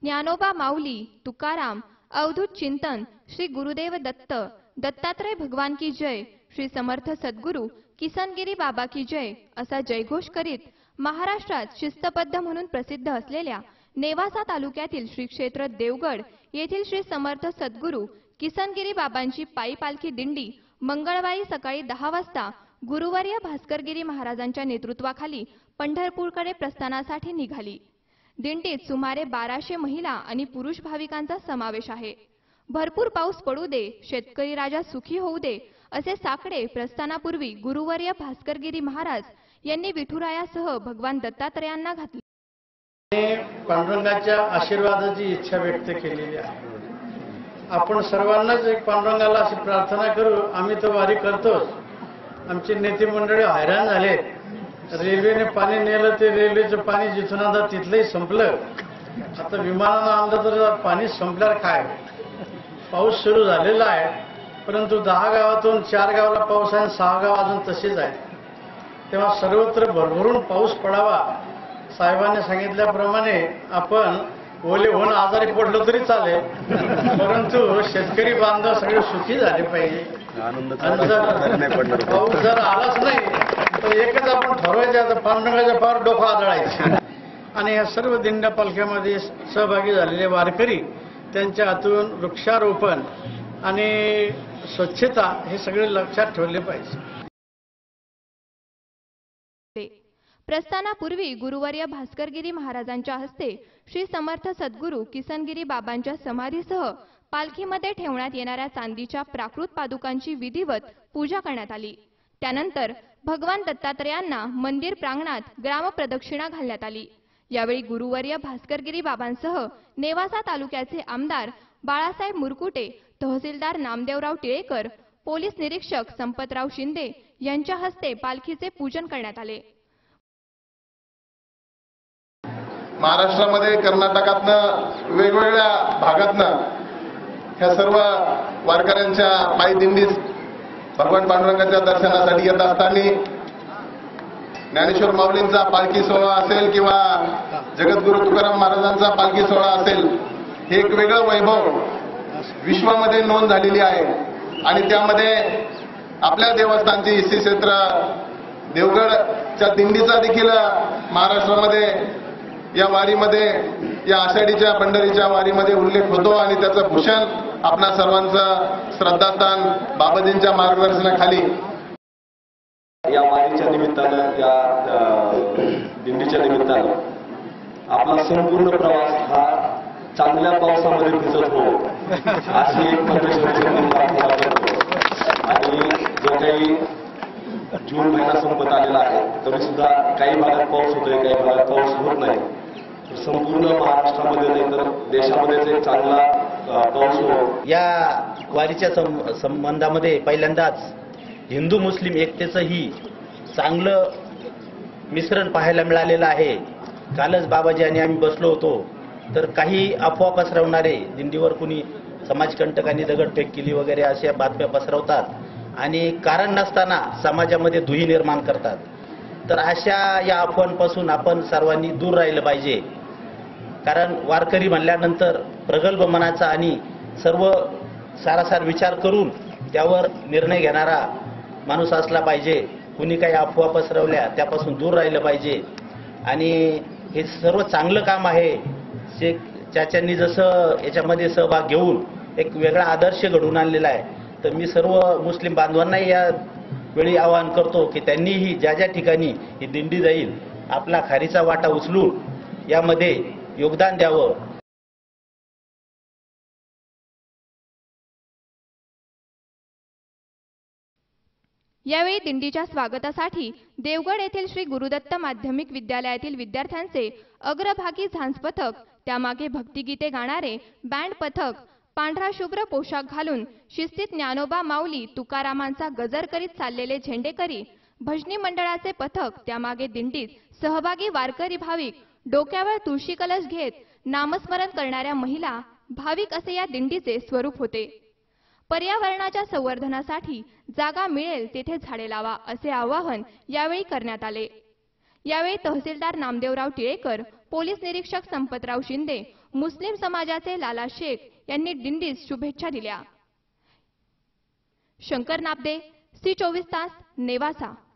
ज्ञानोबा माऊली, तुकाराम, अवधूत चिंतन, श्री गुरुदेव दत्त, दत्तात्रय भगवान की जय, श्री समर्थ सद्गुरू किसनगिरी बाबा की जय असा जयघोष करीत महाराष्ट्रात शिस्तबद्ध म्हणून प्रसिद्ध असलेल्या नेवासा तालुक्यातील श्री क्षेत्र देवगड येथील श्री समर्थ सद्गुरू किसनगिरी बाबांची पायी पालखी दिंडी मंगळवारी सकाळी 10 वाजता गुरुवर्य भास्करगिरी महाराजांच्या नेतृत्वाखाली पंढरपूरकडे प्रस्थानासाठी निघाली। दिंडीत सुमारे 1200 महिला आणि पुरुष भाविकांचा समावेश आहे। भरपूर पाऊस पडू दे, शेतकरी राजा सुखी होऊ दे असे साकडे प्रस्थानापूर्वी गुरुवर्य भास्करगिरी महाराज यांनी विठुरायासह भगवान दत्तात्रयांना घातले। पांडुरंगाच्या आशीर्वादाची इच्छा व्यक्त केलेली आहे। आपण सर्वांनाच एक पांडुरंगाला अशी प्रार्थना करू, आम्ही तर वारी करतोच, आमचे नेते मंडळी हैराण झाले। रेल्वेने पाणी नेलं ते रेल्वेचं पाणी जिथून आता तिथलंही संपलं, आता विमानानं आणलं तर पाणी संपल्यावर काय। पाऊस सुरू झालेला आहे, परंतु 10 गावातून 4 गावाला पाऊस आहे, 6 गाव अजून तसेच आहेत। तेव्हा सर्वत्र भरभरून पाऊस पडावा। साहेबांनी सांगितल्याप्रमाणे आपण ओले होऊन आजारी पडलो तरी चालेल, परंतु शेतकरी बांधव सगळे सुखी झाले पाहिजे। पाऊस जर आलाच नाही तर एकच आपण ठरवायचं, आता पांडुरंगाच्या फार डोकं आदळायचं। आणि या सर्व दिंड्या पालख्यामध्ये सहभागी झालेले वारकरी त्यांच्या हातून वृक्षारोपण आणि स्वच्छता हे सगळे लक्षात ठेवले पाहिजे। प्रस्थानापूर्वी गुरुवर्य भास्करगिरी महाराजांच्या हस्ते श्री समर्थ सद्गुरू किसनगिरी बाबांच्या समाधीसह पालखीमध्ये ठेवण्यात येणाऱ्या चांदीच्या प्राकृत पादुकांची विधिवत पूजा करण्यात आली। त्यानंतर भगवान दत्तात्रयांना मंदिर प्रांगणात ग्रामप्रदक्षिणा घालण्यात आली। यावेळी गुरुवर्य भास्करगिरी बाबांसह नेवासा तालुक्याचे आमदार बाळासाहेब मुरकुटे, तहसीलदार नामदेवराव टिळेकर, पोलीस निरीक्षक संपतराव शिंदे यांच्या हस्ते पालखीचे पूजन करण्यात आले। महाराष्ट्रामध्ये कर्नाटकातनं वेगवेगळ्या भागातनं ह्या सर्व वारकऱ्यांच्या पायी दिंडीत भगवान पांडुरंगाच्या दर्शनासाठी येत असताना ज्ञानेश्वर माऊलींचा पालखी सोहळा असेल किंवा जगद्गुरू तुकाराम महाराजांचा पालखी सोहळा असेल, हे एक वेगळं वैभव विश्वामध्ये नोंद झालेली आहे। आणि त्यामध्ये आपल्या देवस्थानची श्री क्षेत्र देवगडच्या दिंडीचा देखील महाराष्ट्रामध्ये या वारीमध्ये, या आषाढीच्या पंढरीच्या वारीमध्ये उल्लेख होतो आणि त्याचं भूषण आपणा सर्वांचं श्रद्धास्थान बाबाजींच्या मार्गदर्शनाखाली या वारीच्या निमित्तानं, या दिंडीच्या निमित्तानं आपला संपूर्ण प्रवास हा चांगल्या पावसामध्ये भिजत हो अशी एक आणि जो काही जून महिना संपत आलेला आहे तरी सुद्धा काही भागात पाऊस होतोय, काही भागात पाऊस होत नाही। संपूर्ण महाराष्ट्रामध्ये नाही तर देशामध्येच एक चांगला पाऊस हो। या वारीच्या संबंधामध्ये पहिल्यांदाच हिंदू मुस्लिम एकतेचंही चांगलं मिश्रण पाहायला मिळालेलं आहे। कालच बाबाजी आणि आम्ही बसलो होतो तर काही अफवा पसरवणारे, दिंडीवर कुणी समाजकंटकांनी दगडफेक केली वगैरे अशा बातम्या पसरवतात आणि कारण नसताना समाजामध्ये दुही निर्माण करतात। तर अशा या अफवांपासून आपण सर्वांनी दूर राहिलं पाहिजे, कारण वारकरी म्हणल्यानंतर प्रगल्भ मनाचा आणि सर्व सारासार विचार करून त्यावर निर्णय घेणारा माणूस असला पाहिजे। कुणी काही अफवा पसरवल्या त्यापासून दूर राहिलं पाहिजे आणि हे सर्व चांगलं काम आहे। चाच्यांनी जसं याच्यामध्ये सहभाग घेऊन एक वेगळा आदर्श घडवून आणलेला आहे, तर मी सर्व मुस्लिम बांधवांनाही या वेळी आवाहन करतो की त्यांनीही ज्या ज्या ठिकाणी ही दिंडी जाईल आपला खारीचा वाटा उचलून यामध्ये योगदान द्यावं। यावेळी दिंडीच्या स्वागतासाठी देवगड येथील श्री गुरुदत्त माध्यमिक विद्यालयातील विद्यार्थ्यांचे अग्रभागी झांज पथक, त्यामागे भक्तिगीते गाणारे बँड पथक, पांढरा शुभ्र पोशाख घालून शिस्तीत ज्ञानोबा माऊली तुकारामांचा गजर करीत चाललेले झेंडेकरी, भजनी मंडळाचे पथक, त्यामागे दिंडीत सहभागी वारकरी भाविक, डोक्यावर तुळशी कलश घेत नामस्मरण करणाऱ्या महिला, भाविक असे या दिंडीचे स्वरूप होते। पर्यावरणाच्या संवर्धनासाठी जागा मिळेल तेथे झाडे लावा असे आवाहन यावेळी करण्यात आले। यावेळी तहसीलदार नामदेवराव टिळेकर, पोलीस निरीक्षक संपतराव शिंदे, मुस्लिम समाजाचे लाला शेख यांनी दिंडीस शुभेच्छा दिल्या. शंकर नाबदे, सी 24 तास, नेवासा.